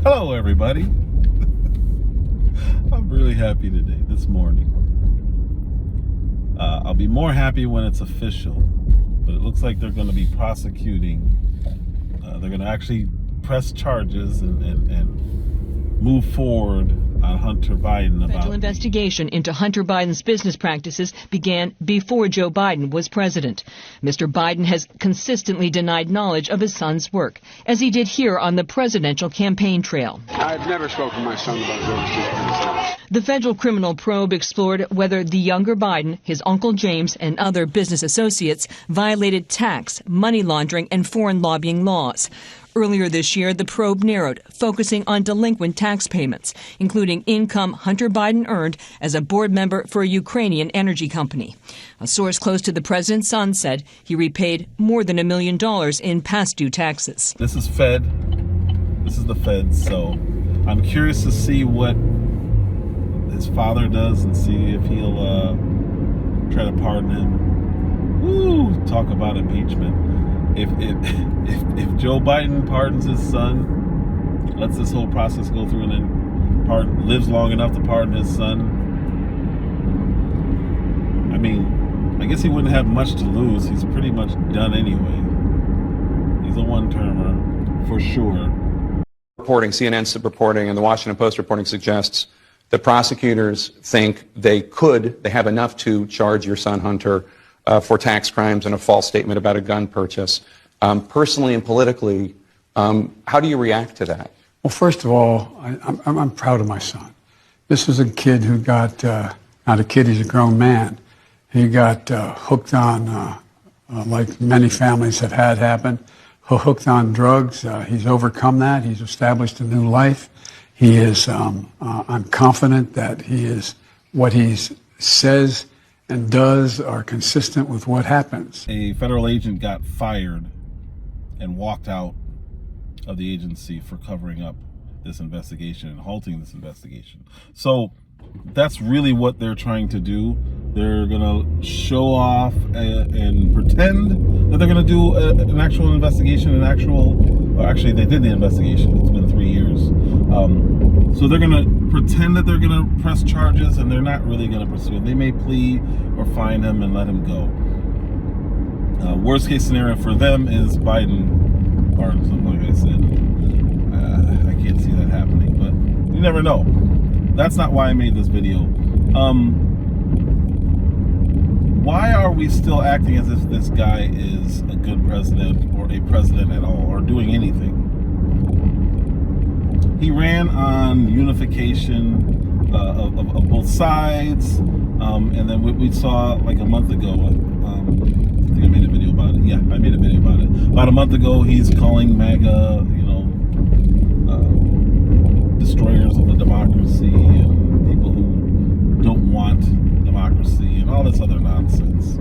Hello, everybody. I'm really happy today, this morning. I'll be more happy when it's official, but it looks like they're going to be prosecuting. They're going to actually press charges and move forward on Hunter Biden. Federal investigation into Hunter Biden's business practices began before Joe Biden was president. Mr. Biden has consistently denied knowledge of his son's work, as he did here on the presidential campaign trail. I've never spoken to my son about his overseas business. The federal criminal probe explored whether the younger Biden, his uncle James, and other business associates violated tax, money laundering, and foreign lobbying laws. Earlier this year, the probe narrowed, focusing on delinquent tax payments, including income Hunter Biden earned as a board member for a Ukrainian energy company. A source close to the president's son said he repaid more than $1 million in past due taxes. This is Fed. This is the Fed, so I'm curious to see what his father does and see if he'll try to pardon him. Woo! Talk about impeachment. If Joe Biden pardons his son, lets this whole process go through, and then lives long enough to pardon his son, I mean, I guess he wouldn't have much to lose. He's pretty much done anyway. He's a one-termer for sure. CNN's reporting and the Washington Post reporting suggests that prosecutors think they have enough to charge your son Hunter for tax crimes and a false statement about a gun purchase. Personally and politically, how do you react to that? Well, first of all, I'm proud of my son. This is a kid who got, not a kid, he's a grown man. He got hooked on, like many families have had happen, hooked on drugs. He's overcome that. He's established a new life. He is, I'm confident that he is, what he says and does are consistent with what happens. A federal agent got fired and walked out of the agency for covering up this investigation and halting this investigation. So that's really what they're trying to do. They're going to show off and pretend that they're going to do an actual investigation, actually they did the investigation. It's been 3 years. So they're going to pretend that they're going to press charges, and they're not really going to pursue it. They may plea or fine him and let him go. Worst case scenario for them is Biden pardons him, like I said. I can't see that happening, but you never know. That's not why I made this video. Why are we still acting as if this guy is a good president or a president at all or doing anything? He ran on unification of both sides, and then what we saw like a month ago, I think I made a video about it. Yeah, I made a video about it. About a month ago, he's calling MAGA, destroyers of the democracy and people who don't want democracy and all this other nonsense.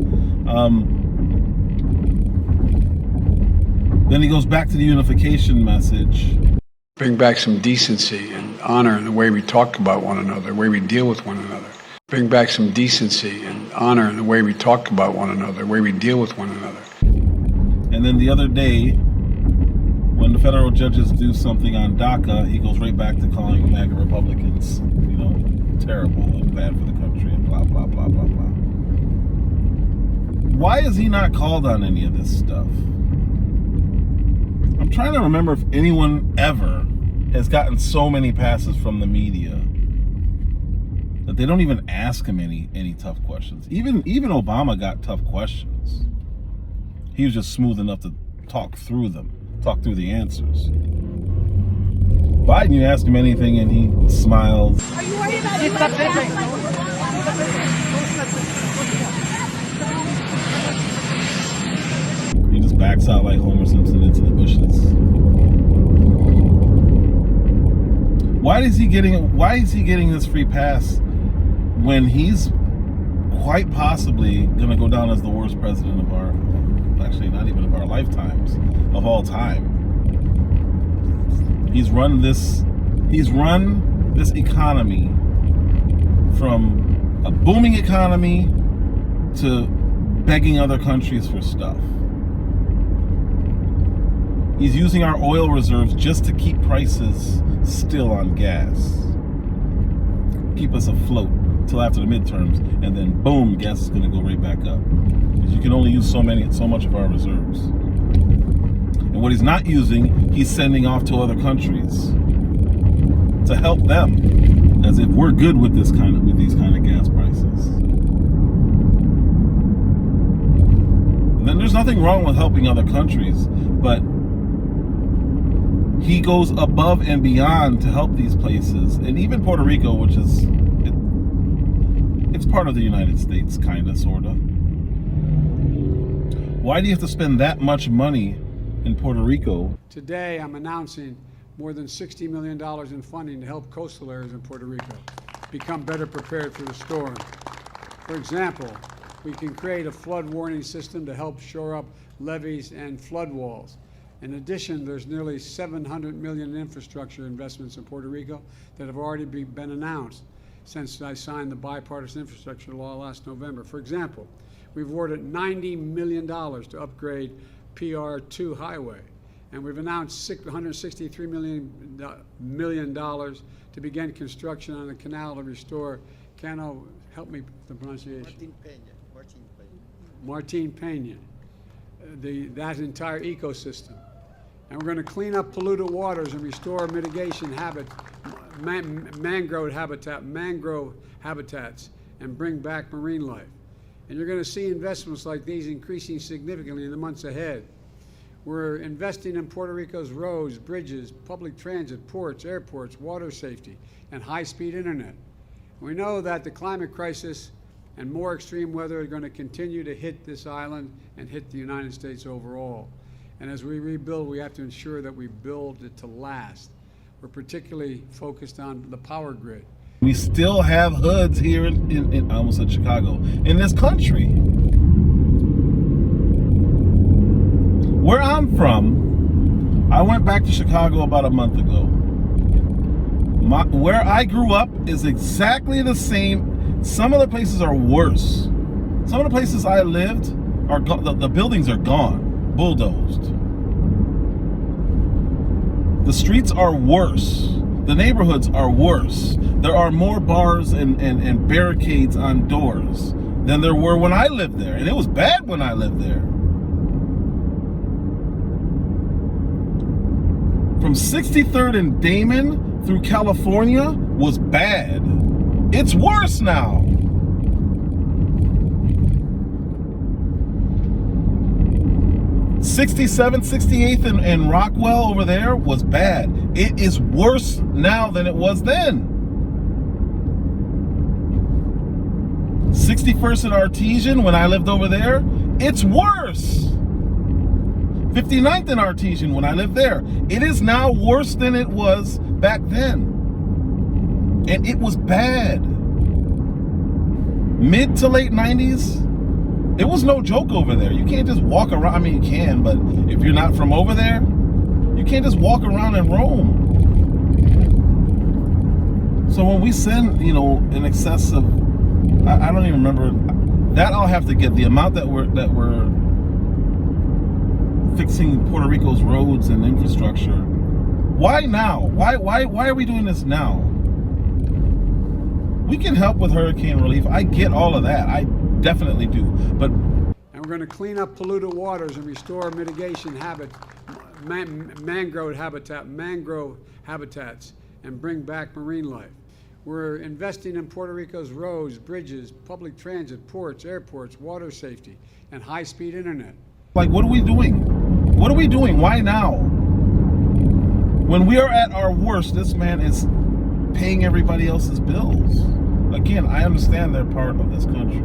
Then he goes back to the unification message. Bring back some decency and honor in the way we talk about one another, the way we deal with one another. Bring back some decency and honor in the way we talk about one another, the way we deal with one another. And then the other day, when the federal judges do something on DACA, he goes right back to calling MAGA Republicans, terrible and bad for the country and blah, blah, blah, blah, blah. Why is he not called on any of this stuff? I'm trying to remember if anyone ever has gotten so many passes from the media that they don't even ask him any tough questions. Even Obama got tough questions. He was just smooth enough to talk through the answers. Biden, you ask him anything and he smiles. Are you worried about He just backs out like Homer Simpson into the bushes. Why is he getting this free pass when he's quite possibly going to go down as the worst president of our, actually not even of our lifetimes, of all time? He's run this economy from a booming economy to begging other countries for stuff. He's using our oil reserves just to keep prices still on gas. Keep us afloat till after the midterms, and then boom, gas is going to go right back up. Because you can only use so much of our reserves. And what he's not using, he's sending off to other countries to help them, as if we're good with these kind of gas prices. And then there's nothing wrong with helping other countries, but he goes above and beyond to help these places, and even Puerto Rico, which is it's part of the United States, kind of, sort of. Why do you have to spend that much money in Puerto Rico? Today, I'm announcing more than $60 million in funding to help coastal areas in Puerto Rico become better prepared for the storm. For example, we can create a flood warning system to help shore up levees and flood walls. In addition, there's nearly $700 million in infrastructure investments in Puerto Rico that have already been announced since I signed the bipartisan infrastructure law last November. For example, we've awarded $90 million to upgrade PR2 highway, and we've announced $163 million to begin construction on the canal to restore Cano, help me with the pronunciation. Martin Peña, that entire ecosystem. And we're going to clean up polluted waters and restore mitigation mangrove habitats, and bring back marine life. And you're going to see investments like these increasing significantly in the months ahead. We're investing in Puerto Rico's roads, bridges, public transit, ports, airports, water safety, and high-speed internet. We know that the climate crisis and more extreme weather are going to continue to hit this island and hit the United States overall. And as we rebuild, we have to ensure that we build it to last. We're particularly focused on the power grid. We still have hoods here in I almost said Chicago, in this country. Where I'm from, I went back to Chicago about a month ago. Where I grew up is exactly the same. Some of the places are worse. Some of the places I lived are the buildings are gone, bulldozed. The streets are worse. The neighborhoods are worse. There are more bars and barricades on doors than there were when I lived there. And it was bad when I lived there. From 63rd and Damon through California was bad. It's worse now. '67th, 68th, and Rockwell over there was bad. It is worse now than it was then. 61st and Artesian, when I lived over there, it's worse. 59th and Artesian, when I lived there, it is now worse than it was back then. And it was bad. Mid to late 90s, it was no joke over there. You can't just walk around. I mean, you can, but if you're not from over there, you can't just walk around and roam. So when we send, in excess of, I don't even remember, that I'll have to get the amount that we're fixing Puerto Rico's roads and infrastructure. Why now? Why are we doing this now? We can help with hurricane relief. I get all of that. I definitely do. But and we're going to clean up polluted waters and restore mitigation mangrove habitats, and bring back marine life. We're investing in Puerto Rico's roads, bridges, public transit, ports, airports, water safety, and high-speed internet. Like, what are we doing? What are we doing? Why now? When we are at our worst, this man is paying everybody else's bills. Again, I understand they're part of this country.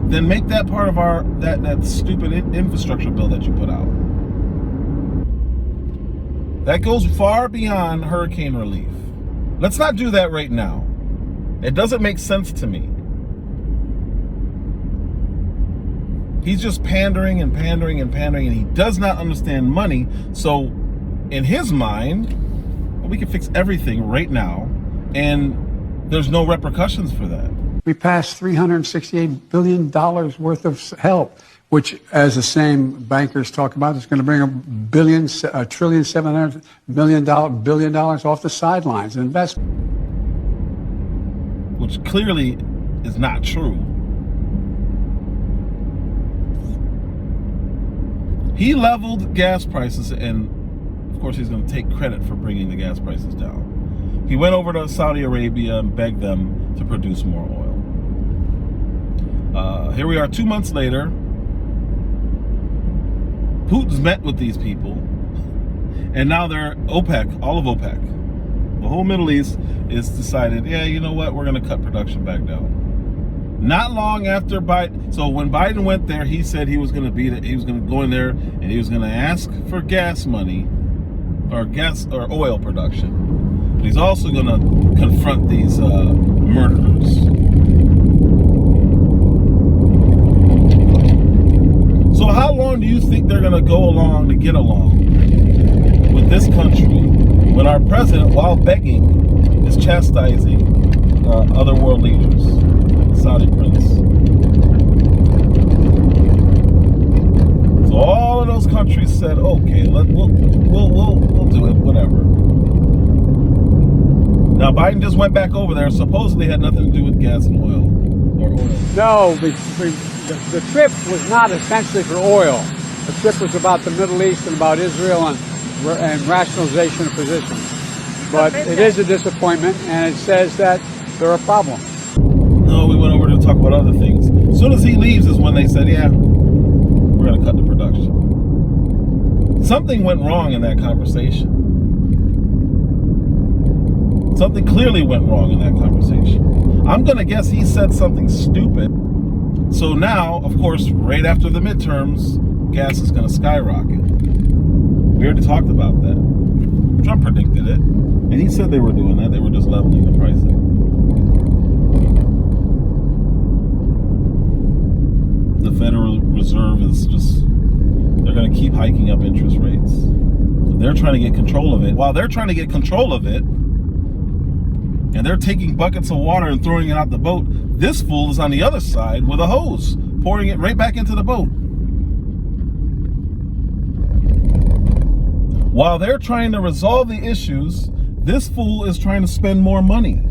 Then make that part of that stupid infrastructure bill that you put out. That goes far beyond hurricane relief. Let's not do that right now. It doesn't make sense to me. He's just pandering and pandering and pandering, and he does not understand money. So in his mind, we can fix everything right now, and there's no repercussions for that. We passed $368 billion worth of help. which, as the same bankers talk about, is going to bring $1.7 billion off the sidelines and investment. Which clearly is not true. He leveled gas prices, and of course he's going to take credit for bringing the gas prices down. He went over to Saudi Arabia and begged them to produce more oil. Here we are 2 months later. Putin's met with these people, and now they're OPEC, all of OPEC. The whole Middle East is decided, yeah, you know what, we're going to cut production back down. Not long after Biden, so when Biden went there, he said he was going to go in there and he was going to ask for gas money, or oil production. But he's also going to confront these murderers. So how long do you think they're going to go along to get along with this country when our president, while begging, is chastising other world leaders, Saudi prince? So all of those countries said, okay, we'll do it, whatever. Now Biden just went back over there, supposedly had nothing to do with gas and oil, or oil. No, the trip was not essentially for oil. The trip was about the Middle East and about Israel and rationalization of positions. But it is a disappointment, and it says that there are problems. No, we went over to talk about other things. As soon as he leaves is when they said, yeah, we're going to cut the production. Something went wrong in that conversation. Something clearly went wrong in that conversation. I'm going to guess he said something stupid. So now, of course, right after the midterms, gas is going to skyrocket. We already talked about that. Trump predicted it. And he said they were doing that. They were just leveling the pricing. The Federal Reserve is just, they're going to keep hiking up interest rates. They're trying to get control of it. While they're trying to get control of it, and they're taking buckets of water and throwing it out the boat, this fool is on the other side with a hose, pouring it right back into the boat. While they're trying to resolve the issues, this fool is trying to spend more money.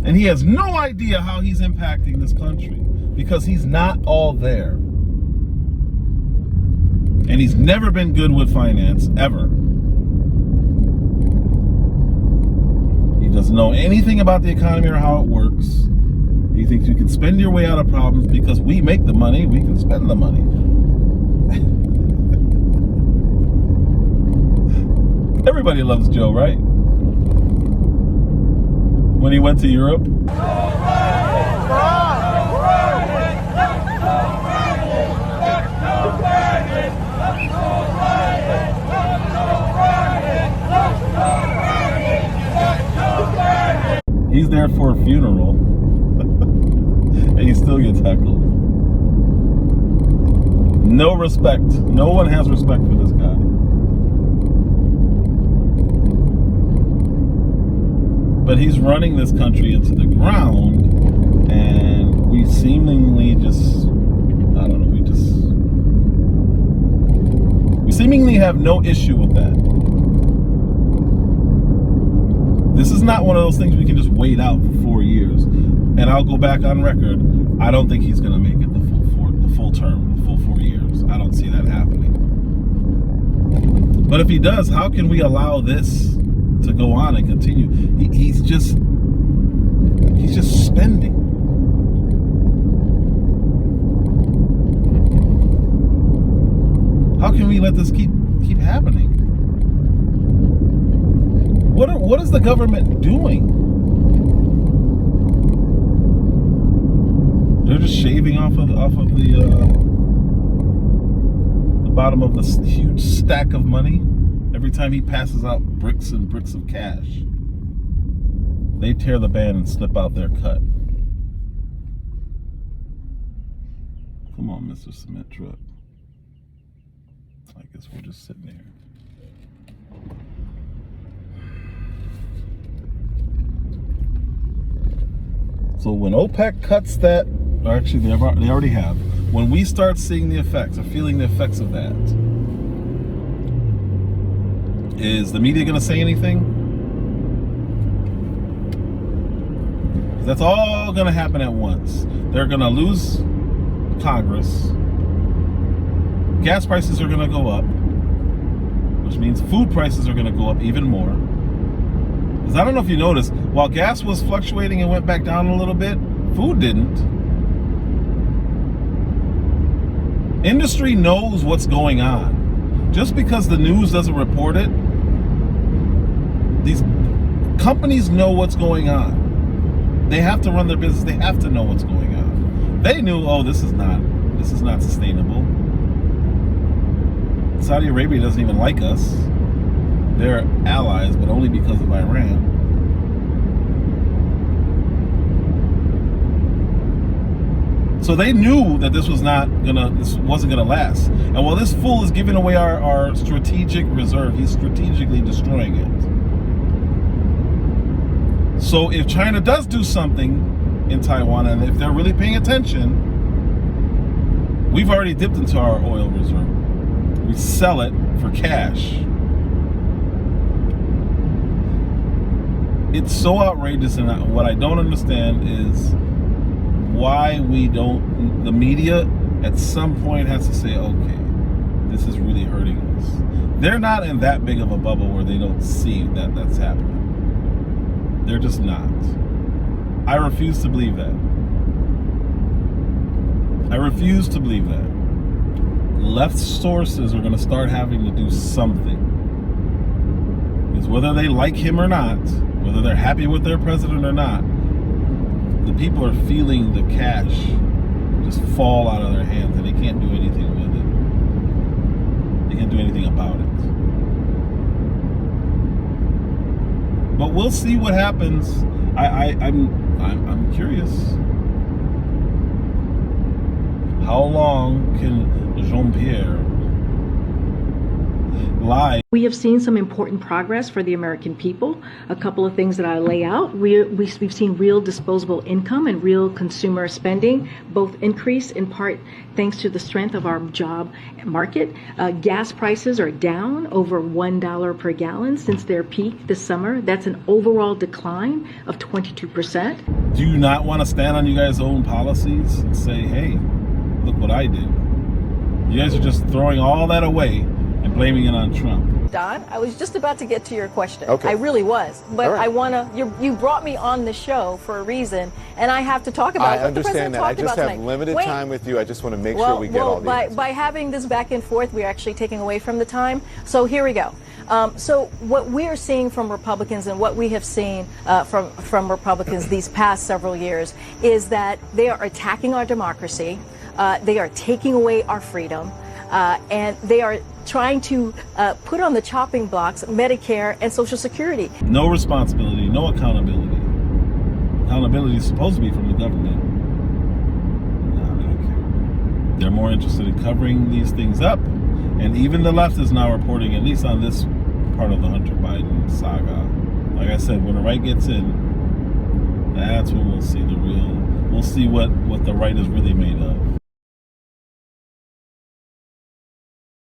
And he has no idea how he's impacting this country because he's not all there. And he's never been good with finance, ever. He doesn't know anything about the economy or how it works. He thinks you can spend your way out of problems because we make the money, we can spend the money. Everybody loves Joe, right? When he went to Europe. He's there for a funeral. And he still gets heckled. No respect. No one has respect for this guy. But he's running this country into the ground, and we seemingly just, I don't know, we seemingly have no issue with that. This is not one of those things we can just wait out for 4 years. And I'll go back on record, I don't think he's going to make it the full term, the full 4 years. I don't see that happening. But if he does, how can we allow this to go on and continue? He's just spending. How can we let this keep happening? What is the government doing? They're just shaving off of the bottom of this huge stack of money. Every time he passes out bricks and bricks of cash, they tear the band and slip out their cut. Come on, Mr. Cement Truck. I guess we're just sitting here. So when OPEC cuts that, or actually they already have, when we start seeing the effects or feeling the effects of that, is the media going to say anything? That's all going to happen at once. They're going to lose Congress. Gas prices are going to go up, which means food prices are going to go up even more. Because I don't know if you noticed, while gas was fluctuating and went back down a little bit, food didn't. Industry knows what's going on. Just because the news doesn't report it, these companies know what's going on. They have to run their business. They have to know what's going on. They knew, oh, this is not sustainable. Saudi Arabia doesn't even like us. They're allies, but only because of Iran. So they knew that this wasn't gonna last. And while this fool is giving away our strategic reserve, he's strategically destroying it. So if China does do something in Taiwan, and if they're really paying attention, we've already dipped into our oil reserve. We sell it for cash. It's so outrageous, and what I don't understand is why the media at some point has to say, okay, this is really hurting us. They're not in that big of a bubble where they don't see that that's happening. They're just not. I refuse to believe that. I refuse to believe that. Left sources are going to start having to do something. Because whether they like him or not, whether they're happy with their president or not, the people are feeling the cash just fall out of their hands, and they can't do anything with it. They can't do anything about it. But we'll see what happens. I'm curious. How long can Jean-Pierre lie? We have seen some important progress for the American people. A couple of things that I lay out. We've seen real disposable income and real consumer spending both increase, in part thanks to the strength of our job market. Gas prices are down over $1 per gallon since their peak this summer. That's an overall decline of 22%. Do you not want to stand on you guys' own policies and say, hey, look what I did? You guys are just throwing all that away and blaming it on Trump. Don, I was just about to get to your question. Okay. I really was. But All right. I want to, you brought me on the show for a reason, and I have to talk about what the president talked about tonight. I just have limited time with you. I just want to make well, sure we get all the answers. By having this back and forth, we're actually taking away from the time. So here we go. So what we are seeing from Republicans and what we have seen from Republicans these past several years is that they are attacking our democracy. They are taking away our freedom. And they are trying to put on the chopping blocks Medicare and Social Security. No responsibility, no accountability. Accountability is supposed to be from the government. No, they don't care. They're more interested in covering these things up. And even the left is now reporting, at least on this part of the Hunter Biden saga. Like I said, when the right gets in, that's when we'll see the real, we'll see what the right is really made of.